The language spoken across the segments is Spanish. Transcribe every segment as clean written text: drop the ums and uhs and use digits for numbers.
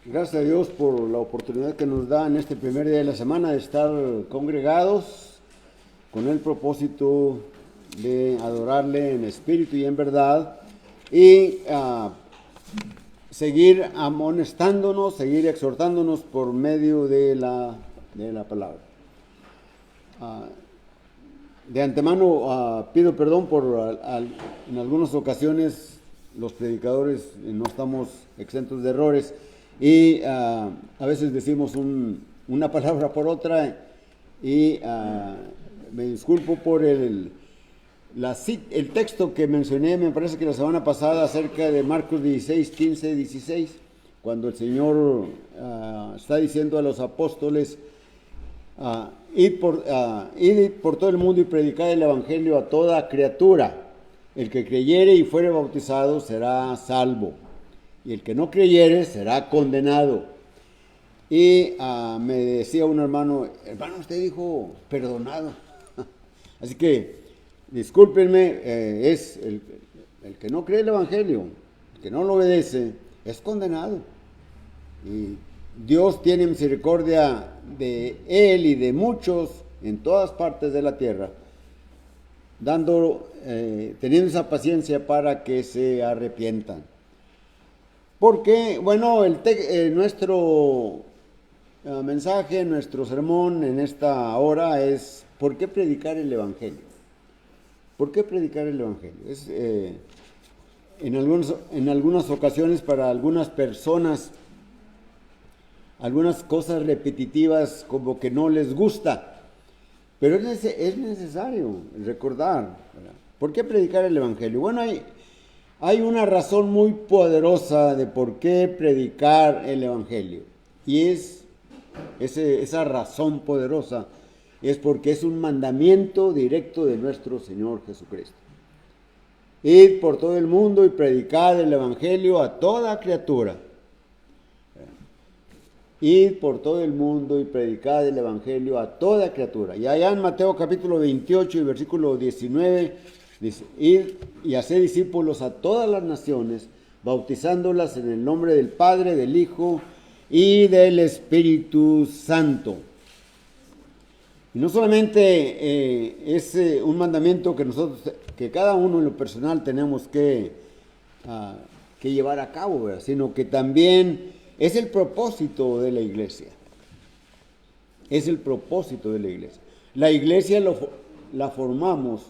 Gracias a Dios por la oportunidad que nos da en este primer día de la semana de estar congregados con el propósito de adorarle en espíritu y en verdad y seguir amonestándonos, seguir exhortándonos por medio de la palabra. De antemano pido perdón por en algunas ocasiones los predicadores no estamos exentos de errores y a veces decimos una palabra por otra y me disculpo por el texto que mencioné, me parece que la semana pasada, acerca de Marcos 16, 15, 16, cuando el Señor está diciendo a los apóstoles: id por todo el mundo y predicad el evangelio a toda criatura. El que creyere y fuere bautizado será salvo, y el que no creyere será condenado. Y me decía un hermano, usted dijo perdonado. Así que discúlpenme, es el que no cree el evangelio, el que no lo obedece, es condenado. Y Dios tiene misericordia de él y de muchos en todas partes de la tierra, teniendo esa paciencia para que se arrepientan. Porque, bueno, nuestro mensaje, nuestro sermón en esta hora es: ¿por qué predicar el evangelio? ¿Por qué predicar el evangelio? En algunas ocasiones, para algunas personas, algunas cosas repetitivas como que no les gusta, pero es necesario recordar, ¿verdad? ¿Por qué predicar el evangelio? Bueno, hay una razón muy poderosa de por qué predicar el evangelio, y esa razón poderosa es porque es un mandamiento directo de nuestro Señor Jesucristo. Id por todo el mundo y predicad el evangelio a toda criatura. Id por todo el mundo y predicad el evangelio a toda criatura. Y allá en Mateo capítulo 28 y versículo 19 dice: id y haced discípulos a todas las naciones, bautizándolas en el nombre del Padre, del Hijo y del Espíritu Santo. Y no solamente es un mandamiento que cada uno en lo personal tenemos que llevar a cabo, ¿verdad?, sino que también es el propósito de la iglesia. Es el propósito de la iglesia. La iglesia la formamos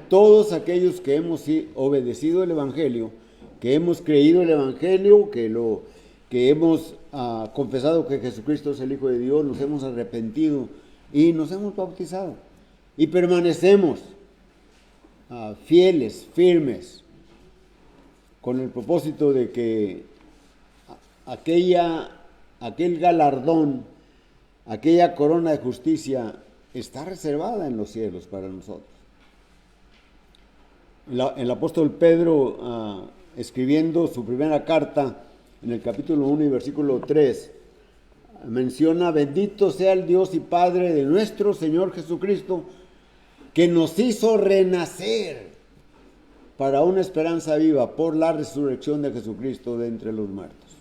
todos aquellos que hemos obedecido el evangelio, que hemos creído el evangelio, que hemos confesado que Jesucristo es el Hijo de Dios, nos hemos arrepentido y nos hemos bautizado. Y permanecemos fieles, firmes, con el propósito de que aquel galardón, aquella corona de justicia está reservada en los cielos para nosotros. El apóstol Pedro, escribiendo su primera carta, en el capítulo 1 y versículo 3, menciona: bendito sea el Dios y Padre de nuestro Señor Jesucristo, que nos hizo renacer para una esperanza viva por la resurrección de Jesucristo de entre los muertos,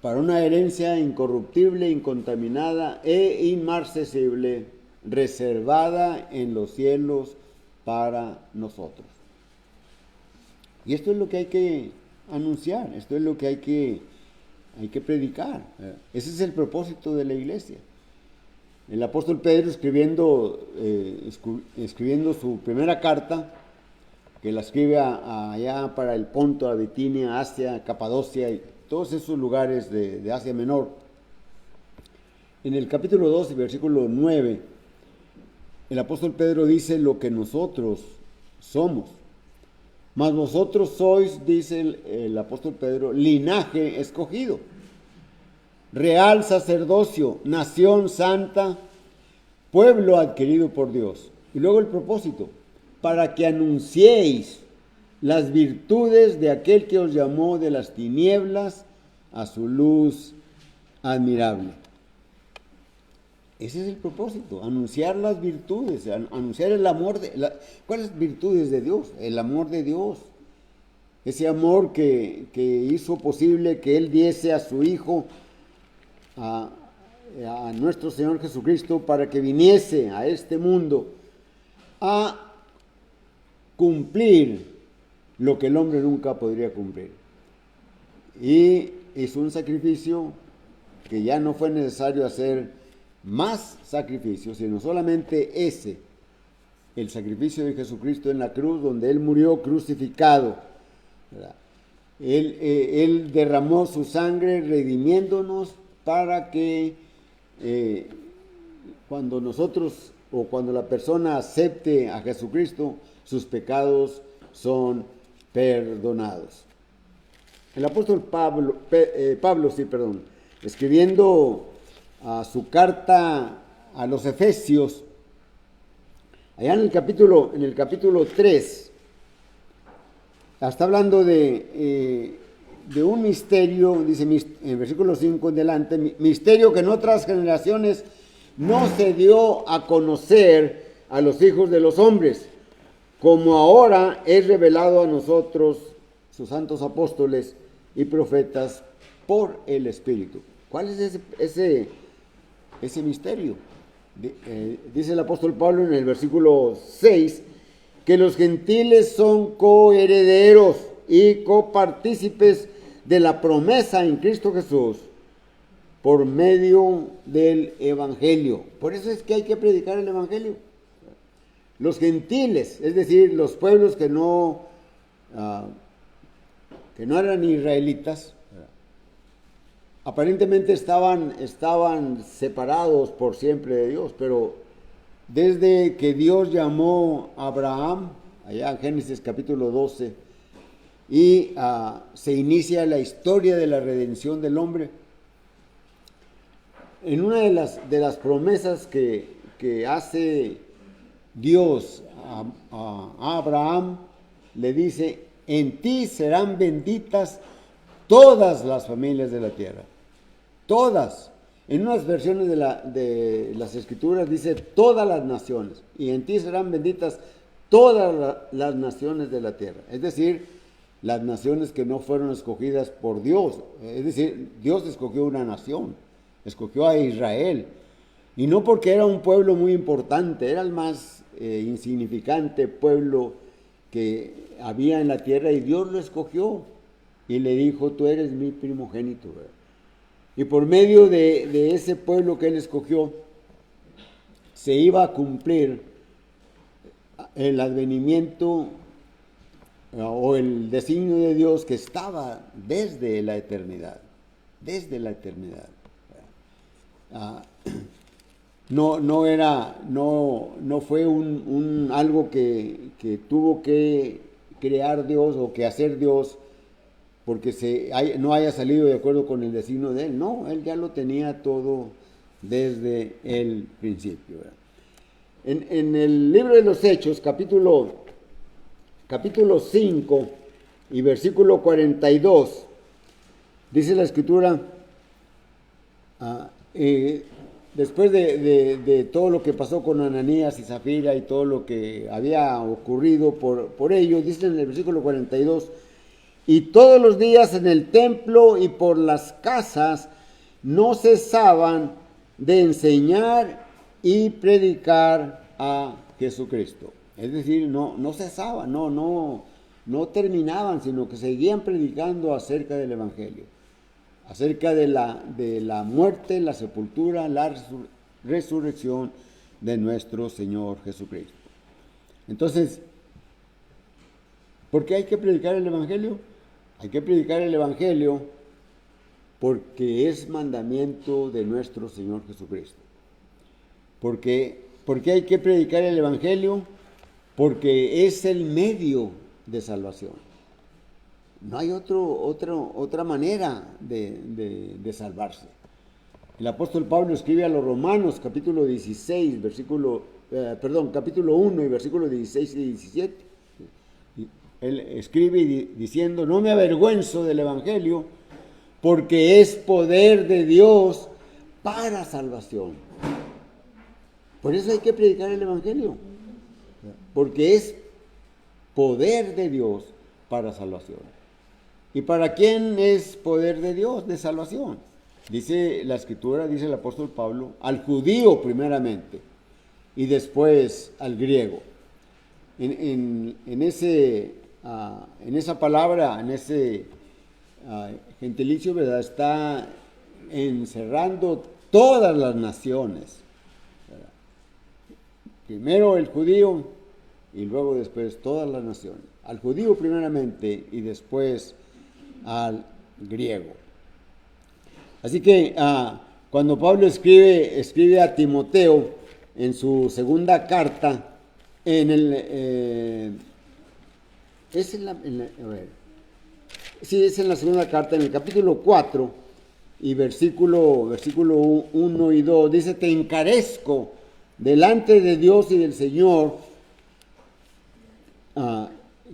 para una herencia incorruptible, incontaminada e inmarcesible, reservada en los cielos para nosotros. Y esto es lo que hay que anunciar, esto es lo que hay que predicar. Ese es el propósito de la iglesia. El apóstol Pedro, escribiendo su primera carta, que la escribe allá para el Ponto, a Bitinia, Asia, Capadocia y todos esos lugares de Asia Menor. En el capítulo 2 y versículo 9, el apóstol Pedro dice lo que nosotros somos. Mas vosotros sois, dice el apóstol Pedro, linaje escogido, real sacerdocio, nación santa, pueblo adquirido por Dios. Y luego el propósito: para que anunciéis las virtudes de aquel que os llamó de las tinieblas a su luz admirable. Ese es el propósito: anunciar las virtudes, anunciar el amor. ¿Cuáles virtudes de Dios? El amor de Dios, ese amor que hizo posible que Él diese a su Hijo, a nuestro Señor Jesucristo, para que viniese a este mundo a cumplir lo que el hombre nunca podría cumplir. Y hizo un sacrificio que ya no fue necesario hacer más sacrificios, sino solamente ese, el sacrificio de Jesucristo en la cruz, donde Él murió crucificado, ¿verdad? Él derramó su sangre redimiéndonos para que cuando nosotros o cuando la persona acepte a Jesucristo, sus pecados son perdonados. El apóstol Pablo, escribiendo su carta a los Efesios, allá en el capítulo 3, está hablando de un misterio, dice en versículo 5 en delante, misterio que en otras generaciones no se dio a conocer a los hijos de los hombres, como ahora es revelado a nosotros, sus santos apóstoles y profetas, por el Espíritu. ¿Cuál es ese misterio? Dice el apóstol Pablo en el versículo 6, que los gentiles son coherederos y copartícipes de la promesa en Cristo Jesús por medio del Evangelio. Por eso es que hay que predicar el Evangelio. Los gentiles, es decir, los pueblos que no eran israelitas, aparentemente estaban separados por siempre de Dios, pero desde que Dios llamó a Abraham, allá en Génesis capítulo 12, y se inicia la historia de la redención del hombre, en una de las promesas que hace Dios a Abraham, le dice: en ti serán benditas todas las familias de la tierra. Todas. En unas versiones de las Escrituras dice todas las naciones, y en ti serán benditas todas las naciones de la tierra. Es decir, las naciones que no fueron escogidas por Dios. Es decir, Dios escogió una nación, escogió a Israel. Y no porque era un pueblo muy importante, era el más insignificante pueblo que había en la tierra, y Dios lo escogió y le dijo: tú eres mi primogénito, ¿verdad? Y por medio de ese pueblo que Él escogió, se iba a cumplir el advenimiento o el designio de Dios que estaba desde la eternidad. Desde la eternidad. No fue algo que tuvo que crear Dios o que hacer Dios porque no haya salido de acuerdo con el designio de Él. No, Él ya lo tenía todo desde el principio, ¿verdad? En el libro de los Hechos, capítulo 5 y versículo 42, dice la Escritura, después de todo lo que pasó con Ananías y Zafira y todo lo que había ocurrido por ellos, dice en el versículo 42, y todos los días en el templo y por las casas no cesaban de enseñar y predicar a Jesucristo. Es decir, no cesaban, no terminaban, sino que seguían predicando acerca del Evangelio, acerca de la muerte, la sepultura, la resurrección de nuestro Señor Jesucristo. Entonces, ¿por qué hay que predicar el Evangelio? Hay que predicar el Evangelio porque es mandamiento de nuestro Señor Jesucristo. ¿Por qué hay que predicar el Evangelio? Porque es el medio de salvación. No hay otra manera de salvarse. El apóstol Pablo escribe a los Romanos, capítulo 1 y versículos 16 y 17. Él escribe diciendo: no me avergüenzo del Evangelio, porque es poder de Dios para salvación. Por eso hay que predicar el Evangelio, porque es poder de Dios para salvación. ¿Y para quién es poder de Dios de salvación? Dice la Escritura, dice el apóstol Pablo, al judío primeramente y después al griego. En esa palabra, en ese gentilicio, ¿verdad?, está encerrando todas las naciones, ¿verdad? Primero el judío y luego después todas las naciones. Al judío primeramente y después al griego. Así que cuando Pablo escribe a Timoteo en su segunda carta, es en la segunda carta, en el capítulo 4 y versículo 1 y 2, dice: te encarezco delante de Dios y del Señor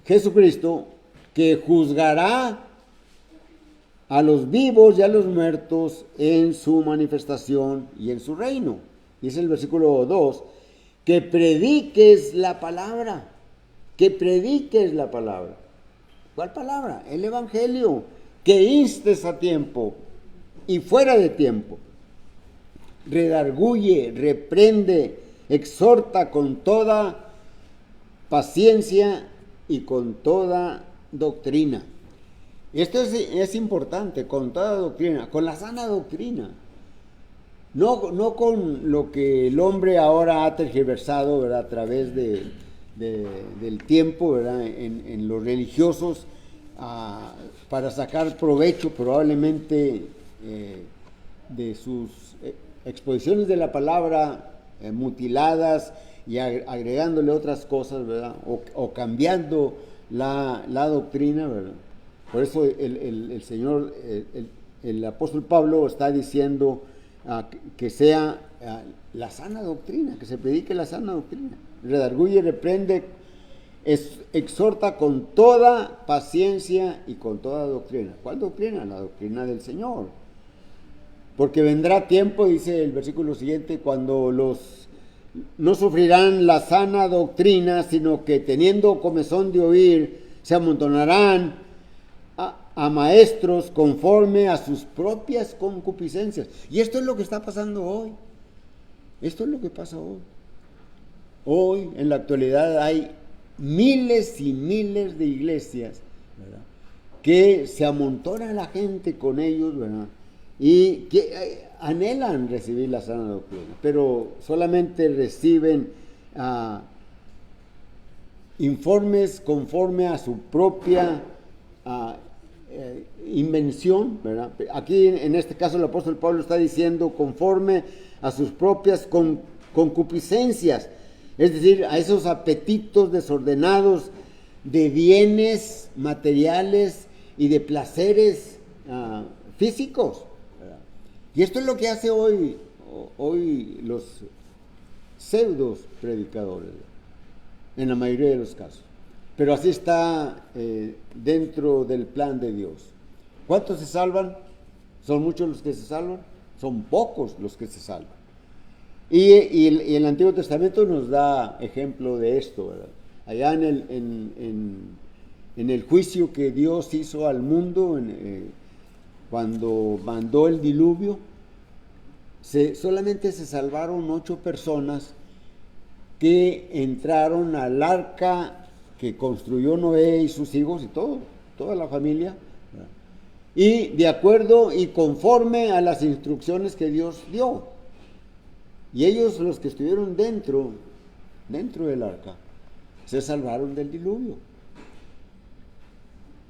Jesucristo, que juzgará a los vivos y a los muertos en su manifestación y en su reino. Dice el versículo 2, que prediques la palabra, que prediques la palabra. ¿Cuál palabra? El Evangelio, que instes a tiempo y fuera de tiempo. Redarguye, reprende, exhorta con toda paciencia y con toda doctrina. Esto es importante, con toda doctrina, con la sana doctrina. No con lo que el hombre ahora ha tergiversado, ¿verdad?, a través del tiempo, ¿verdad?, en los religiosos, para sacar provecho probablemente de sus exposiciones de la palabra mutiladas y agregándole otras cosas, ¿verdad?, o cambiando la doctrina, ¿verdad? Por eso el Señor, el apóstol Pablo está diciendo que sea la sana doctrina, que se predique la sana doctrina. Redarguye, reprende, exhorta con toda paciencia y con toda doctrina. ¿Cuál doctrina? La doctrina del Señor. Porque vendrá tiempo, dice el versículo siguiente, cuando no sufrirán la sana doctrina, sino que teniendo comezón de oír, se amontonarán a maestros conforme a sus propias concupiscencias. Y esto es lo que está pasando hoy. Esto es lo que pasa hoy. Hoy, en la actualidad, hay miles y miles de iglesias, ¿verdad?, que se amontona la gente con ellos, ¿verdad?, y que anhelan recibir la sana doctrina, pero solamente reciben informes conforme a su propia invención, ¿verdad? Aquí en este caso el apóstol Pablo está diciendo conforme a sus propias concupiscencias, es decir, a esos apetitos desordenados de bienes materiales y de placeres físicos, ¿verdad? Y esto es lo que hace hoy los pseudos predicadores, ¿verdad?, en la mayoría de los casos. Pero así está dentro del plan de Dios. ¿Cuántos se salvan? ¿Son muchos los que se salvan? Son pocos los que se salvan. Y el Antiguo Testamento nos da ejemplo de esto, ¿verdad? Allá en el juicio que Dios hizo al mundo, cuando mandó el diluvio, solamente se salvaron 8 personas que entraron al arca que construyó Noé y sus hijos y toda la familia, ¿verdad?, y de acuerdo y conforme a las instrucciones que Dios dio. Y ellos, los que estuvieron dentro del arca, se salvaron del diluvio.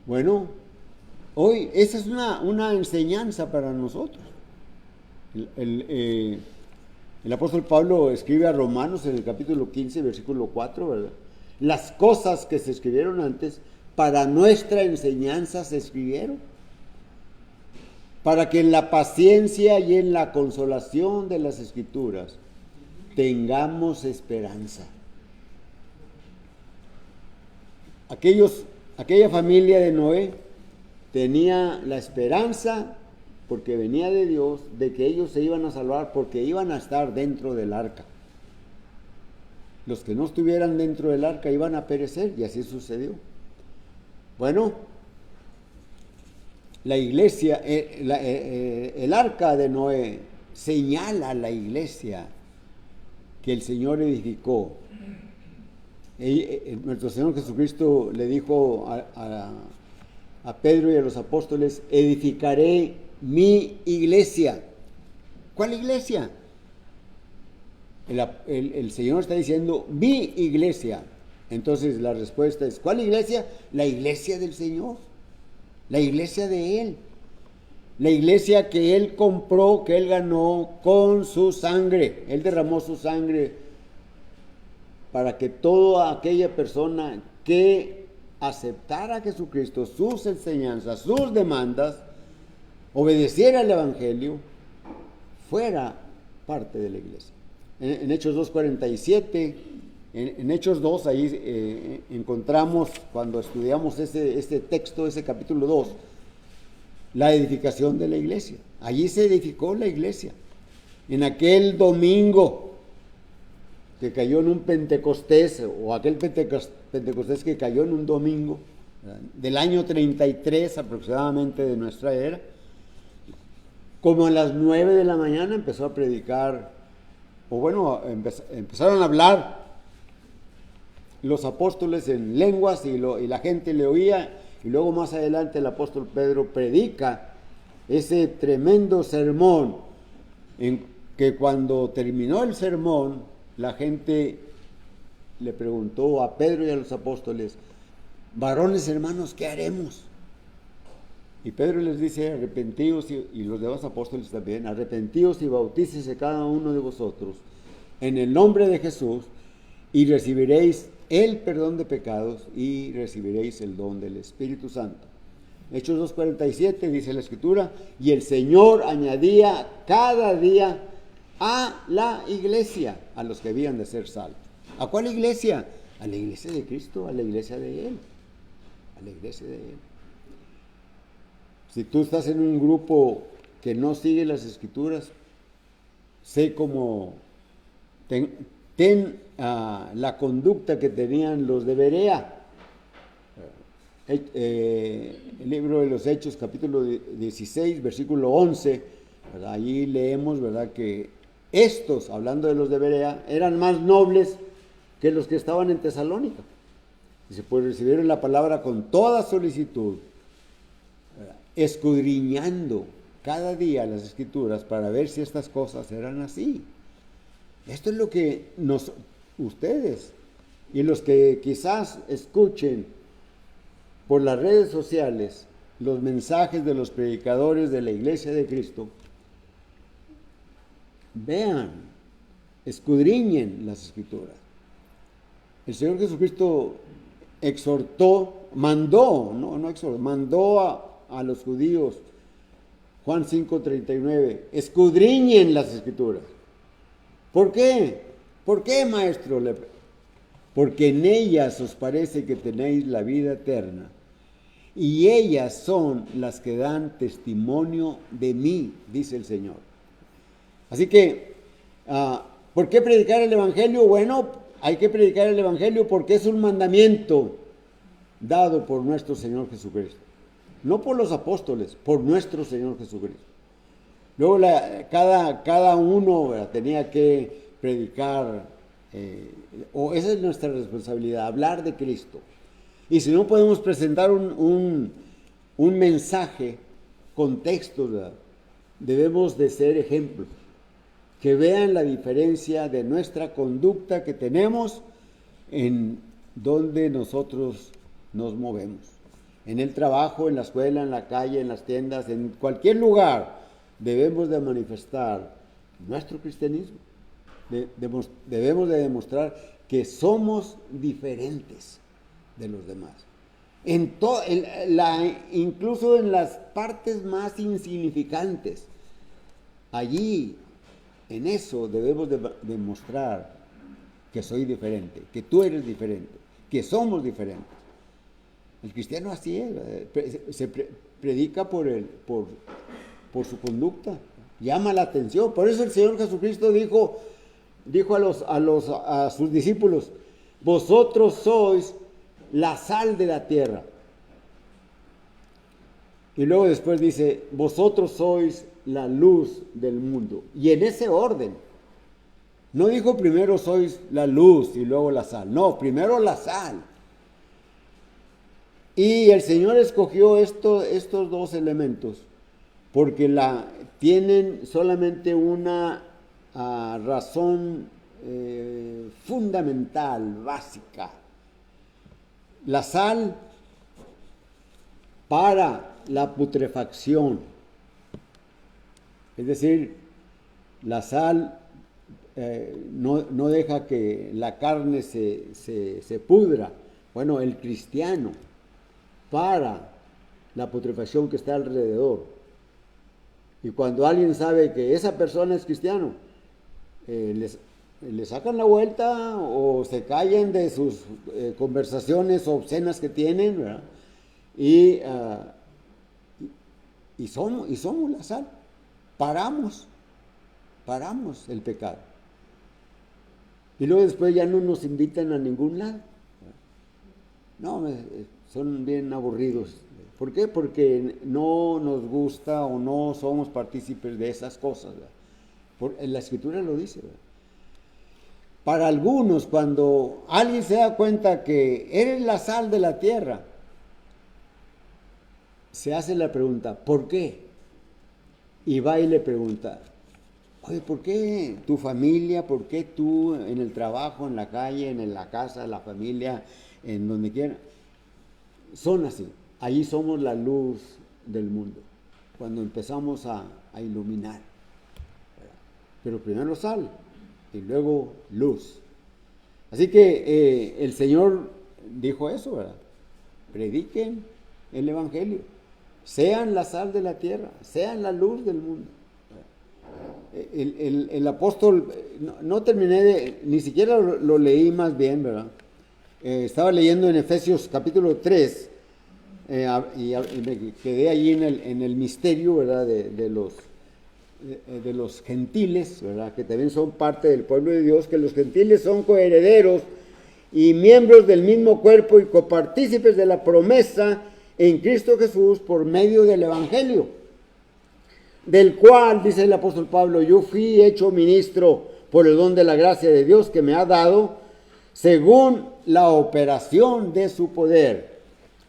Bueno, hoy esa es una enseñanza para nosotros. El apóstol Pablo escribe a Romanos en el capítulo 15, versículo 4, ¿verdad? Las cosas que se escribieron antes, para nuestra enseñanza se escribieron, para que en la paciencia y en la consolación de las Escrituras tengamos esperanza. Aquella familia de Noé tenía la esperanza, porque venía de Dios, de que ellos se iban a salvar porque iban a estar dentro del arca. Los que no estuvieran dentro del arca iban a perecer, y así sucedió. Bueno, la iglesia, el arca de Noé señala a la iglesia que el Señor edificó. Nuestro Señor Jesucristo le dijo a Pedro y a los apóstoles: edificaré mi iglesia. ¿Cuál iglesia? El Señor está diciendo mi iglesia. Entonces la respuesta es: ¿cuál iglesia? La iglesia del Señor, la iglesia de Él, la iglesia que Él compró, que Él ganó con su sangre. Él derramó su sangre para que toda aquella persona que aceptara a Jesucristo, sus enseñanzas, sus demandas, obedeciera al Evangelio, fuera parte de la iglesia. En Hechos 2:47, en Hechos 2, ahí encontramos, cuando estudiamos este texto, ese capítulo 2, la edificación de la iglesia. Allí se edificó la iglesia. En aquel domingo que cayó en un Pentecostés, o aquel Pentecostés que cayó en un domingo, ¿verdad?, del año 33 aproximadamente de nuestra era, como a las 9 de la mañana empezó a predicar, o bueno, empezaron a hablar los apóstoles en lenguas y la gente le oía, y luego más adelante el apóstol Pedro predica ese tremendo sermón, en que cuando terminó el sermón, la gente le preguntó a Pedro y a los apóstoles: varones hermanos, ¿qué haremos? Y Pedro les dice: arrepentíos, y los demás apóstoles también, arrepentíos y bautícese cada uno de vosotros en el nombre de Jesús, y recibiréis el perdón de pecados y recibiréis el don del Espíritu Santo. Hechos 2:47 dice la Escritura: y el Señor añadía cada día a la iglesia a los que habían de ser salvos. ¿A cuál iglesia? A la iglesia de Cristo, a la iglesia de Él, a la iglesia de Él. Si tú estás en un grupo que no sigue las Escrituras, sé cómo ten la conducta que tenían los de Berea. El libro de los Hechos, capítulo 16, versículo 11, ¿verdad? Allí leemos, ¿verdad?, que estos, hablando de los de Berea, eran más nobles que los que estaban en Tesalónica. Dice: pues recibieron la palabra con toda solicitud, ¿verdad?, escudriñando cada día las Escrituras para ver si estas cosas eran así. Esto es lo que ustedes y los que quizás escuchen por las redes sociales los mensajes de los predicadores de la Iglesia de Cristo, vean, escudriñen las Escrituras. El Señor Jesucristo mandó a los judíos, Juan 5:39, escudriñen las Escrituras. ¿Por qué? ¿Por qué, maestro? Porque en ellas os parece que tenéis la vida eterna, y ellas son las que dan testimonio de mí, dice el Señor. Así que, ¿por qué predicar el Evangelio? Bueno, hay que predicar el Evangelio porque es un mandamiento dado por nuestro Señor Jesucristo. No por los apóstoles, por nuestro Señor Jesucristo. Luego cada uno, ¿verdad?, tenía que predicar, o esa es nuestra responsabilidad, hablar de Cristo. Y si no podemos presentar un mensaje con textos, ¿verdad?, debemos de ser ejemplos, que vean la diferencia de nuestra conducta que tenemos en donde nosotros nos movemos. En el trabajo, en la escuela, en la calle, en las tiendas, en cualquier lugar, debemos de manifestar nuestro cristianismo. Debemos de demostrar que somos diferentes de los demás. Incluso en las partes más insignificantes. Allí, en eso, debemos de demostrar que soy diferente, que tú eres diferente, que somos diferentes. El cristiano así es, se predica por su conducta, llama la atención. Por eso el Señor Jesucristo dijo a sus discípulos: vosotros sois la sal de la tierra. Y luego después dice, vosotros sois la luz del mundo. Y en ese orden. No dijo primero sois la luz y luego la sal. No, primero la sal. Y el Señor escogió estos dos elementos porque tienen solamente una razón fundamental, básica. La sal para la putrefacción. Es decir, la sal no deja que la carne se pudra. Bueno, el cristiano para la putrefacción que está alrededor. Y cuando alguien sabe que esa persona es cristiano, le sacan la vuelta o se callan de sus conversaciones obscenas que tienen, ¿verdad? Y somos la sal. Paramos el pecado. Y luego después ya no nos invitan a ningún lado. No, son bien aburridos. ¿Por qué? Porque no nos gusta o no somos partícipes de esas cosas. La Escritura lo dice, ¿verdad? Para algunos, cuando alguien se da cuenta que eres la sal de la tierra, se hace la pregunta, ¿por qué? Y va y le pregunta, oye, ¿por qué tu familia, por qué tú en el trabajo, en la calle, en la casa, la familia, en donde quiera, son así? Allí somos la luz del mundo, cuando empezamos a iluminar. Pero primero sal y luego luz. Así que el Señor dijo eso, ¿verdad? Prediquen el Evangelio. Sean la sal de la tierra, sean la luz del mundo. El apóstol, no terminé ni siquiera lo leí más bien, ¿verdad? Estaba leyendo en Efesios capítulo 3 y me quedé allí en el misterio, ¿verdad? De los gentiles, ¿verdad? Que también son parte del pueblo de Dios, que los gentiles son coherederos y miembros del mismo cuerpo y copartícipes de la promesa en Cristo Jesús por medio del Evangelio, del cual, dice el apóstol Pablo, yo fui hecho ministro por el don de la gracia de Dios que me ha dado, según la operación de su poder.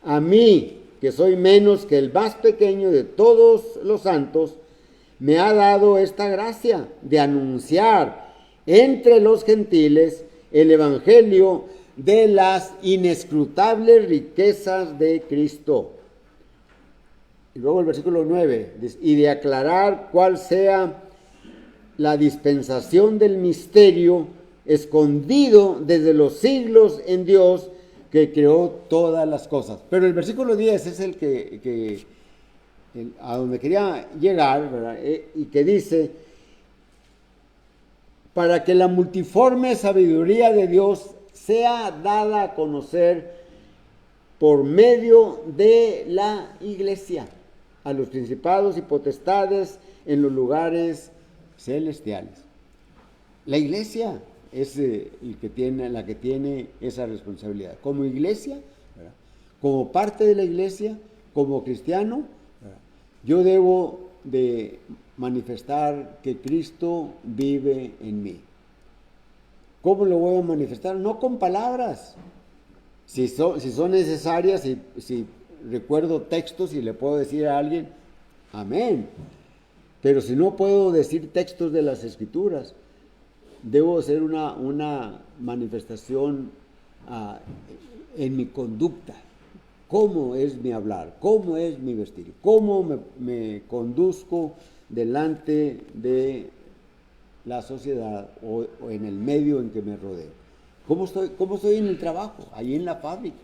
A mí, que soy menos que el más pequeño de todos los santos, me ha dado esta gracia de anunciar entre los gentiles el Evangelio de las inescrutables riquezas de Cristo. Y luego el versículo 9, y de aclarar cuál sea la dispensación del misterio escondido desde los siglos en Dios que creó todas las cosas. Pero el versículo 10 es el a donde quería llegar, ¿verdad? Y que dice, para que la multiforme sabiduría de Dios sea dada a conocer por medio de la iglesia a los principados y potestades en los lugares celestiales. La iglesia es la que tiene esa responsabilidad. Como iglesia, ¿verdad? Como parte de la iglesia, como cristiano, ¿verdad? Yo debo de manifestar que Cristo vive en mí. ¿Cómo lo voy a manifestar? No con palabras. Si son necesarias, si recuerdo textos y le puedo decir a alguien, amén. Pero si no puedo decir textos de las Escrituras, debo hacer una manifestación en mi conducta. ¿Cómo es mi hablar? ¿Cómo es mi vestir? ¿Cómo me conduzco delante de la sociedad o en el medio en que me rodeo? ¿Cómo estoy en el trabajo, ahí en la fábrica?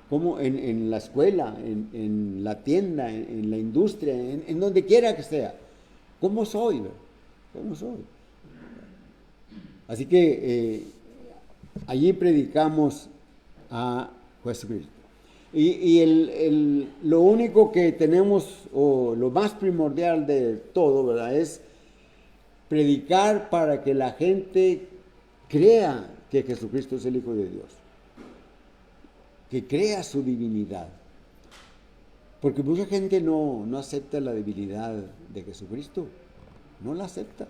¿Cómo en la escuela, en la tienda, en la industria, en donde quiera que sea? ¿Cómo soy? ¿Cómo soy? Así que allí predicamos a Jesucristo. Y lo único que tenemos, o lo más primordial de todo, ¿verdad?, es predicar para que la gente crea que Jesucristo es el Hijo de Dios, que crea su divinidad. Porque mucha gente no acepta la debilidad de Jesucristo, no la acepta.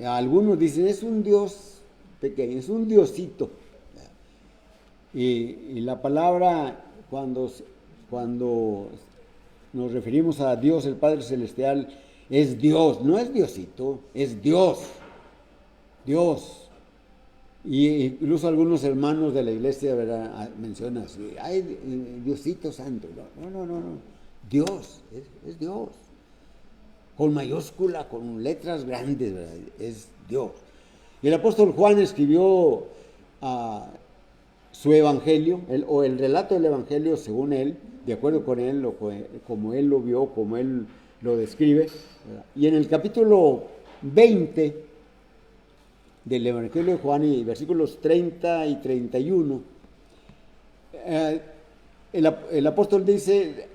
Algunos dicen, es un Dios pequeño, es un Diosito. Y la palabra, cuando nos referimos a Dios, el Padre Celestial, es Dios, no es Diosito, es Dios. Dios. Y incluso algunos hermanos de la iglesia, ¿verdad?, mencionan así, ay, Diosito Santo. No. Dios, es Dios. Con mayúscula, con letras grandes, ¿verdad?, es Dios. Y el apóstol Juan escribió su evangelio, o el relato del evangelio según él, de acuerdo con él, como él lo vio, como él lo describe. ¿Verdad? Y en el capítulo 20 del evangelio de Juan, y versículos 30 y 31, el apóstol dice,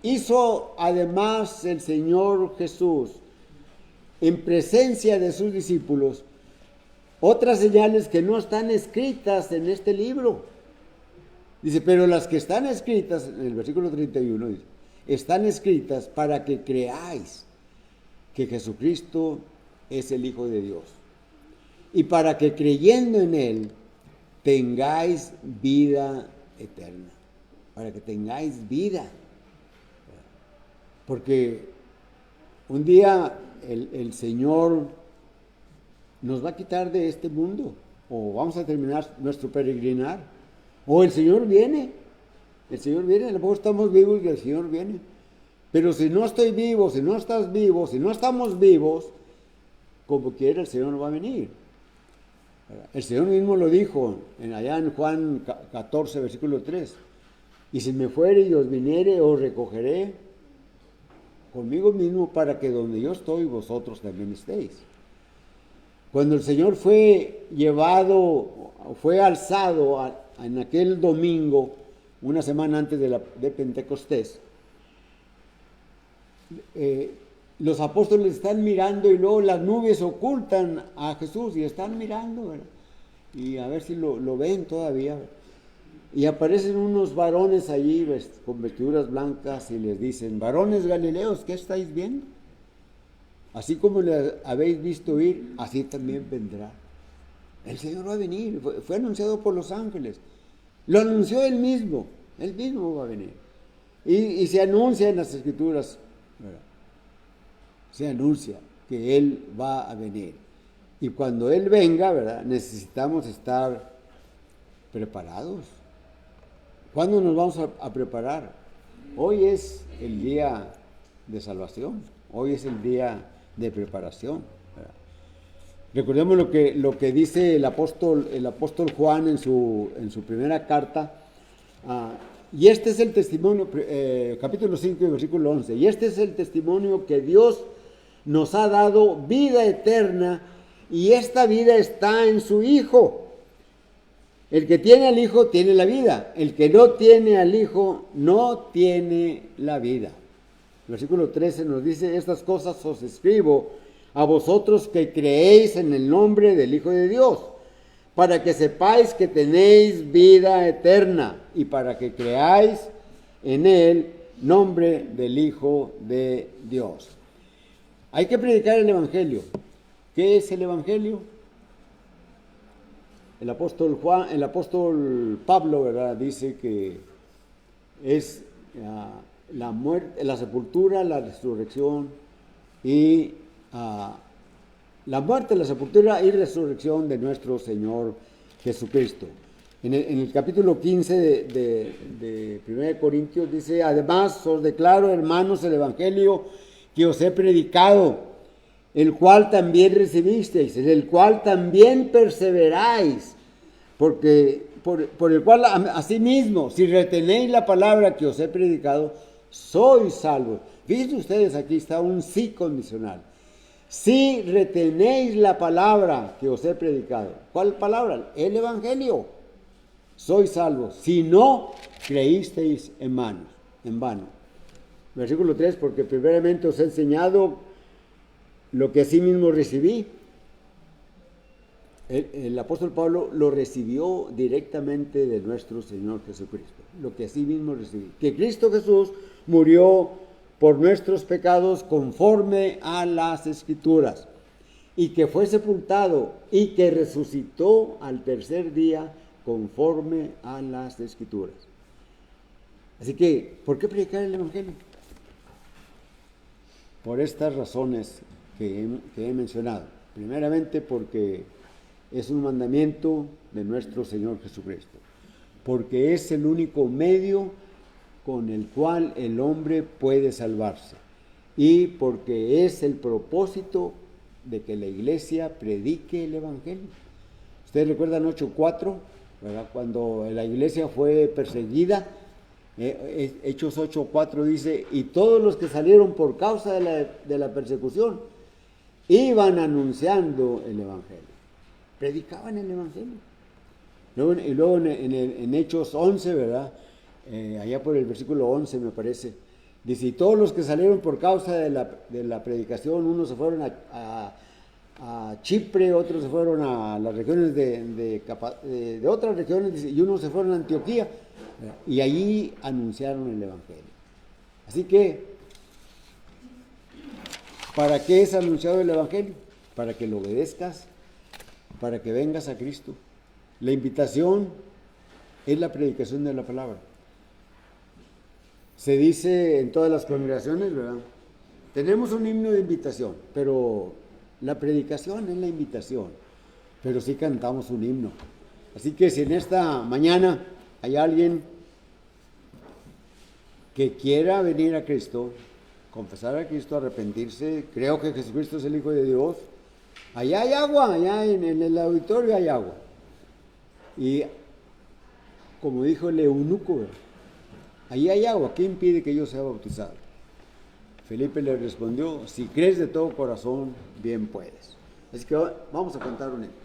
hizo además el Señor Jesús en presencia de sus discípulos otras señales que no están escritas en este libro. Dice, pero las que están escritas, en el versículo 31, dice, están escritas para que creáis que Jesucristo es el Hijo de Dios, y para que creyendo en Él tengáis vida eterna. Para que tengáis vida. Porque un día el Señor nos va a quitar de este mundo, o vamos a terminar nuestro peregrinar, o el Señor viene, a lo mejor estamos vivos y el Señor viene. Pero si no estoy vivo, si no estás vivo, si no estamos vivos, como quiera el Señor no va a venir. El Señor mismo lo dijo allá en Juan 14, versículo 3. Y si me fuere y os viniere, os recogeré conmigo mismo, para que donde yo estoy, vosotros también estéis. Cuando el Señor fue alzado en aquel domingo, una semana antes de Pentecostés, los apóstoles están mirando, y luego las nubes ocultan a Jesús y están mirando, ¿verdad?, y a ver si lo ven todavía, ¿verdad? Y aparecen unos varones allí con vestiduras blancas y les dicen, varones galileos, ¿qué estáis viendo? Así como le habéis visto ir, así también vendrá. El Señor va a venir, fue anunciado por los ángeles, lo anunció Él mismo va a venir. Y se anuncia en las Escrituras, ¿verdad?, se anuncia que Él va a venir. Y cuando Él venga, ¿verdad?, necesitamos estar preparados. ¿Cuándo nos vamos a preparar? Hoy es el día de salvación, hoy es el día de preparación, ¿verdad? Recordemos lo que dice el apóstol Juan en su primera carta, y este es el testimonio, capítulo 5, versículo 11, y este es el testimonio que Dios nos ha dado vida eterna, y esta vida está en su Hijo. El que tiene al Hijo tiene la vida, el que no tiene al Hijo no tiene la vida. El versículo 13 nos dice, estas cosas os escribo a vosotros que creéis en el nombre del Hijo de Dios, para que sepáis que tenéis vida eterna, y para que creáis en el nombre del Hijo de Dios. Hay que predicar el Evangelio. ¿Qué es el Evangelio? El apóstol Pablo, ¿verdad?, dice que es la muerte, la sepultura, la resurrección y la muerte, la sepultura y resurrección de nuestro Señor Jesucristo. En el capítulo 15 de 1 Corintios dice, además os declaro, hermanos, el Evangelio que os he predicado, el cual también recibisteis, en el cual también perseveráis, porque por el cual asimismo, si retenéis la palabra que os he predicado, sois salvos. Fíjense ustedes, aquí está un sí condicional. Si retenéis la palabra que os he predicado. ¿Cuál palabra? El Evangelio. Sois salvos. Si no, creísteis en vano. Versículo 3, porque primeramente os he enseñado lo que asimismo recibí, El apóstol Pablo lo recibió directamente de nuestro Señor Jesucristo, lo que así mismo recibió. Que Cristo Jesús murió por nuestros pecados conforme a las Escrituras, y que fue sepultado y que resucitó al tercer día conforme a las Escrituras. Así que, ¿por qué predicar el Evangelio? Por estas razones que he mencionado. Primeramente porque es un mandamiento de nuestro Señor Jesucristo, porque es el único medio con el cual el hombre puede salvarse, y porque es el propósito de que la iglesia predique el Evangelio. Ustedes recuerdan 8:4, ¿verdad? Cuando la iglesia fue perseguida, Hechos 8:4 dice, y todos los que salieron por causa de la persecución iban anunciando el Evangelio, predicaban el Evangelio. Y luego en Hechos 11, ¿verdad? Allá por el versículo 11 me parece, dice, y todos los que salieron por causa de la predicación, unos se fueron a Chipre, otros se fueron a las regiones de otras regiones, dice, y unos se fueron a Antioquía, ¿verdad? Y allí anunciaron el Evangelio. Así que, ¿para qué es anunciado el Evangelio? Para que lo obedezcas, para que vengas a Cristo. La invitación es la predicación de la palabra. Se dice en todas las congregaciones, ¿verdad? Tenemos un himno de invitación, pero la predicación es la invitación, pero sí cantamos un himno. Así que si en esta mañana hay alguien que quiera venir a Cristo, confesar a Cristo, arrepentirse, creo que Jesucristo es el Hijo de Dios, allá hay agua, allá en el auditorio hay agua. Y como dijo el eunuco, allí hay agua, ¿qué impide que yo sea bautizado? Felipe le respondió, si crees de todo corazón, bien puedes. Así que vamos a cantar un himno.